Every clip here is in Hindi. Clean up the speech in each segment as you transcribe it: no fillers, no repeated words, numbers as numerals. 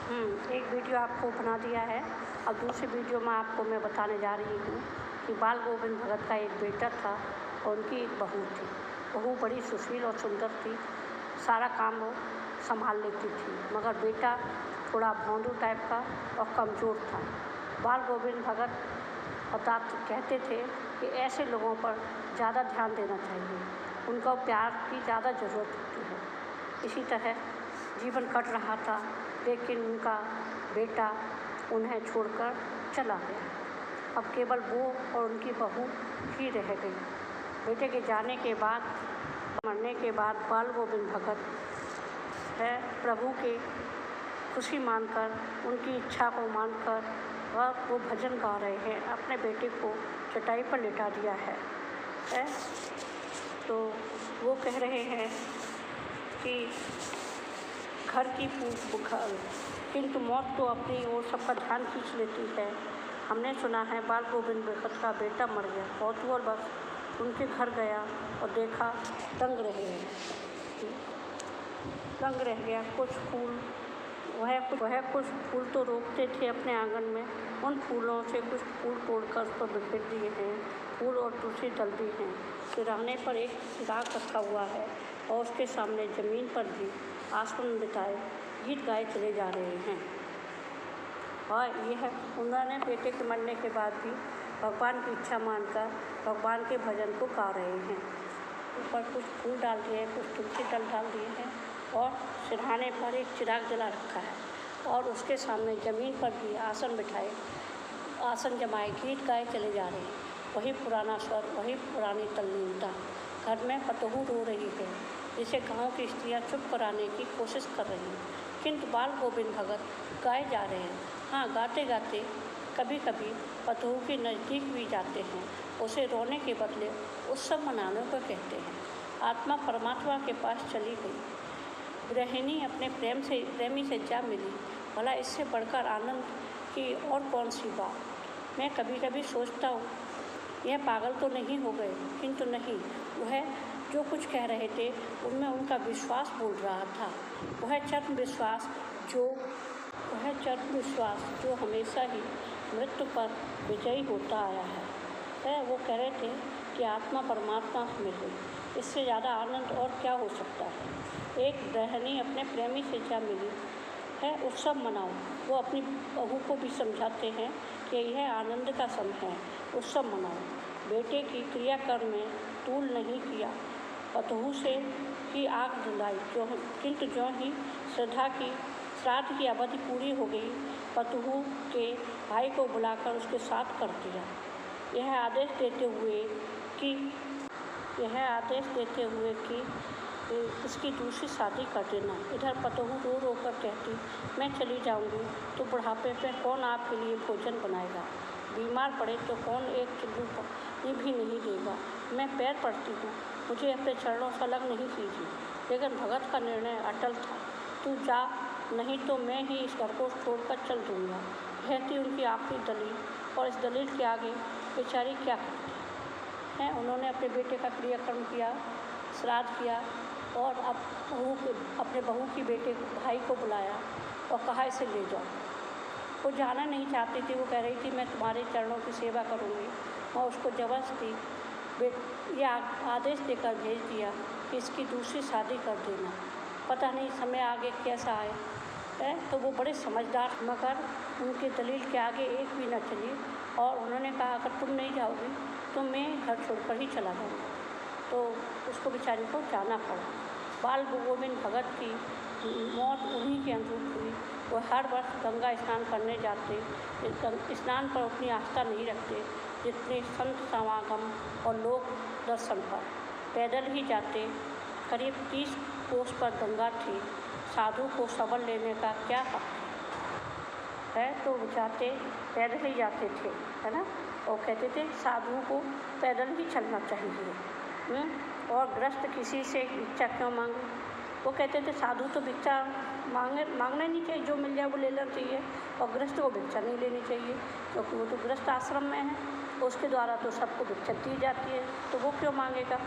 एक वीडियो आपको बना दिया है और दूसरी वीडियो में आपको मैं बताने जा रही हूँ कि बाल गोविंद भगत का एक बेटा था और उनकी एक बहू थी। बहू बड़ी सुशील और सुंदर थी, सारा काम वो संभाल लेती थी, मगर बेटा थोड़ा भौंदू टाइप का और कमज़ोर था। बाल गोविंद भगत कहते थे कि ऐसे लोगों पर ज़्यादा ध्यान देना चाहिए, उनको प्यार की ज़्यादा ज़रूरत होती है। इसी तरह जीवन कट रहा था, लेकिन उनका बेटा उन्हें छोड़कर चला गया। अब केवल वो और उनकी बहू ही रह गई। बेटे के जाने के बाद, मरने के बाद बाल गोविंद भगत प्रभु के खुशी मानकर, उनकी इच्छा को मानकर और वो भजन गा रहे हैं। अपने बेटे को चटाई पर लिटा दिया है। तो वो कह रहे हैं कि घर की किंतु मौत तो अपनी ओर सबका ध्यान खींच लेती है। हमने सुना है बाल गोविंद भगत का बेटा मर गया, कौतूहल बस उनके घर गया और देखा दंग रह गया। कुछ फूल वह कुछ फूल तो रोकते थे अपने आंगन में, उन फूलों से कुछ फूल तोड़कर उस पर बिखेर दिए हैं। फूल और तुलसी डल दी हैं। सिरहाने पर एक चिराग रखा हुआ है और उसके सामने ज़मीन पर भी आसन बिठाए गीत गाए चले जा रहे हैं। और यह उन्होंने बेटे के मरने के बाद भी भगवान की इच्छा मानकर भगवान के भजन को गा रहे हैं। ऊपर कुछ फूल डाल दिए हैं, कुछ तुलसी डाल दिए हैं और सिरहाने पर एक चिराग जला रखा है और उसके सामने ज़मीन पर भी आसन जमाए गीत गाए चले जा रहे हैं। वही पुराना स्वर, वही पुरानी तल्लीनता। घर में पतोहू रो रही है, जिसे गांव की स्त्रियां चुप कराने की कोशिश कर रही हैं, किंतु बाल गोविंद भगत गाए जा रहे हैं। हाँ, गाते गाते कभी कभी पतोहू के नज़दीक भी जाते हैं, उसे रोने के बदले उत्सव मनाने को कहते हैं। आत्मा परमात्मा के पास चली गई। गृहिणी अपने प्रेमी से जा मिली। भला इससे बढ़कर आनंद की और कौन सी बात। मैं कभी कभी सोचता हूँ यह पागल तो नहीं हो गए, किंतु नहीं, वह जो कुछ कह रहे थे उनमें उनका विश्वास बोल रहा था। वह चरम विश्वास जो हमेशा ही मृत्यु पर विजयी होता आया है। वो कह रहे थे कि आत्मा परमात्मा से मिल गई, इससे ज़्यादा आनंद और क्या हो सकता है। एक गृहिणी अपने प्रेमी से जा मिली है, उत्सव मनाओ। वो अपनी बहू को भी समझाते हैं कि यह आनंद का समय है, उत्सव मनाओ। बेटे की क्रियाकर्म में तूल नहीं किया, पतोहू से ही आग दिलाई, किंतु जो ही श्राद्ध की अवधि पूरी हो गई, पतोहू के भाई को बुलाकर उसके साथ कर दिया, यह आदेश देते हुए कि इसकी दूसरी शादी कर देना। इधर पतोहू रो रो कर कहती, मैं चली जाऊंगी तो बुढ़ापे में कौन आपके लिए भोजन बनाएगा, बीमार पड़े तो कौन एक चुल्लू पानी भी नहीं देगा। मैं पैर पड़ती हूँ, मुझे अपने चरणों से अलग नहीं कीजिए। लेकिन भगत का निर्णय अटल था। तू जा, नहीं तो मैं ही इस घर को छोड़कर चल दूँगा। यह थी उनकी आखिरी दलील, और इस दलील के आगे बेचारी क्या करती है। उन्होंने अपने बेटे का क्रियाकर्म किया, श्राद्ध किया और अब अपने बहू की भाई को बुलाया और कहा इसे ले जाओ। वो जाना नहीं चाहती थी। वो कह रही थी मैं तुम्हारे चरणों की सेवा करूँगी, और उसको ज़बरदस्ती यह आदेश देकर भेज दिया कि इसकी दूसरी शादी कर देना। पता नहीं समय आगे कैसा आए। तो वो बड़े समझदार, मगर उनके दलील के आगे एक भी न चली और उन्होंने कहा अगर तुम नहीं जाओगी तो मैं घर छोड़कर ही चला जाऊँगा। तो उसको बेचारी को जाना पड़ा। बाल गोविंद भगत की मौत उन्हीं के अनुरूप हुई। वो हर वर्ष गंगा स्नान करने जाते, स्नान पर उतनी आस्था नहीं रखते जितने संत समागम और लोक दर्शन पर। पैदल ही जाते। करीब 30 कोस पर गंगा थी। साधु को शबल लेने का क्या हक है, तो जाते पैदल ही जाते थे, है ना। और कहते थे साधु को पैदल ही चलना चाहिए। और गृहस्थ किसी से भिक्षा क्यों मांगे। वो कहते थे साधु तो भिक्षा मांगना नहीं चाहिए, जो मिल जाए वो ले लेना चाहिए, और गृहस्थ को भिक्षा नहीं लेनी चाहिए, क्योंकि वो तो गृहस्थ आश्रम में है, उसके द्वारा तो सबको भिक्षा दी जाती है, तो वो क्यों मांगेगा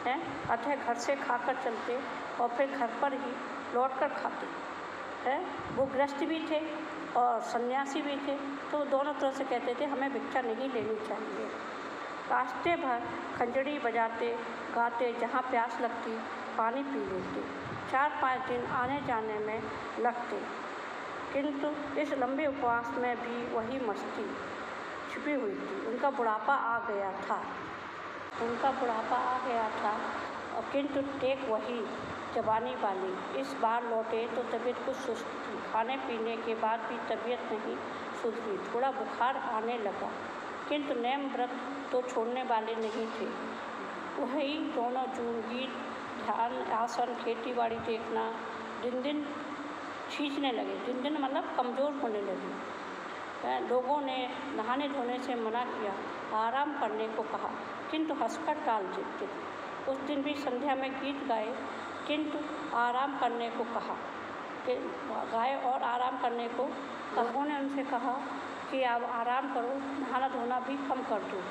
है। अतः घर से खाकर चलते और फिर घर पर ही लौट कर खाते है वो गृहस्थ भी थे और सन्यासी भी थे, तो दोनों तरह से कहते थे हमें भिक्षा नहीं लेनी चाहिए। रास्ते भर खंजड़ी बजाते गाते जहाँ प्यास लगती पानी पी लेते। 4-5 दिन आने जाने में लगते, किंतु इस लंबे उपवास में भी वही मस्ती छिपी हुई थी। उनका बुढ़ापा आ गया था और किंतु टेक वही जवानी वाली। इस बार लौटे तो तबीयत कुछ सुस्त थी। खाने पीने के बाद भी तबीयत नहीं सुधरी, थोड़ा बुखार आने लगा, किंतु नेम व्रत तो छोड़ने वाले नहीं थे। वही दोनों जून गीत, ध्यान, आसन, खेती बाड़ी देखना दिन दिन खींचने लगे। दिन दिन मतलब कमज़ोर होने लगे। लोगों ने नहाने धोने से मना किया, आराम करने को कहा, किंतु हंसकर टाल देते थे। उस दिन भी संध्या में गीत गाए, किंतु आराम करने को कहा गाए और आराम करने को लोगों ने उनसे कहा कि आप आराम करो, नहाना धोना भी कम कर दो,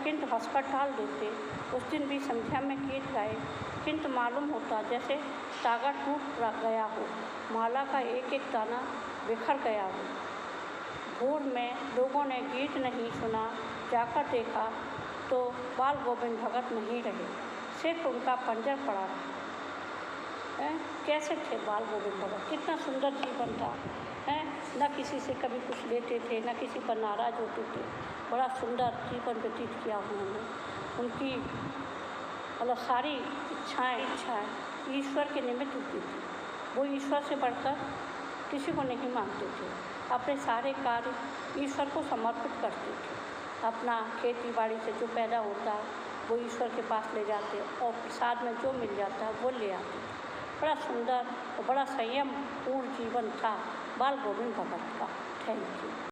किंतु हंसकर टाल देते। उस दिन भी संध्या में गीत गाए, किंतु मालूम होता जैसे तागा टूट गया हो, माला का एक एक दाना बिखर गया हो। भोर में लोगों ने गीत नहीं सुना, जाकर देखा तो बाल गोविंद भगत नहीं रहे, सिर्फ उनका पंजर पड़ा रहा। कैसे थे बाल गोविंद भगत? कितना सुंदर जीवन था, न किसी से कभी कुछ लेते थे, न किसी पर नाराज़ होते थे। बड़ा सुंदर जीवन व्यतीत किया उन्होंने। उनकी मतलब सारी इच्छाएं ईश्वर के निमित्त होती थी। वो ईश्वर से बढ़कर किसी को नहीं मानते थे। अपने सारे कार्य ईश्वर को समर्पित करते थे। अपना खेती बाड़ी से जो पैदा होता है वो ईश्वर के पास ले जाते और प्रसाद में जो मिल जाता है वो ले आते। बड़ा सुंदर और बड़ा संयम पूर्ण जीवन था बाल गोविंद भगत का। Thank you.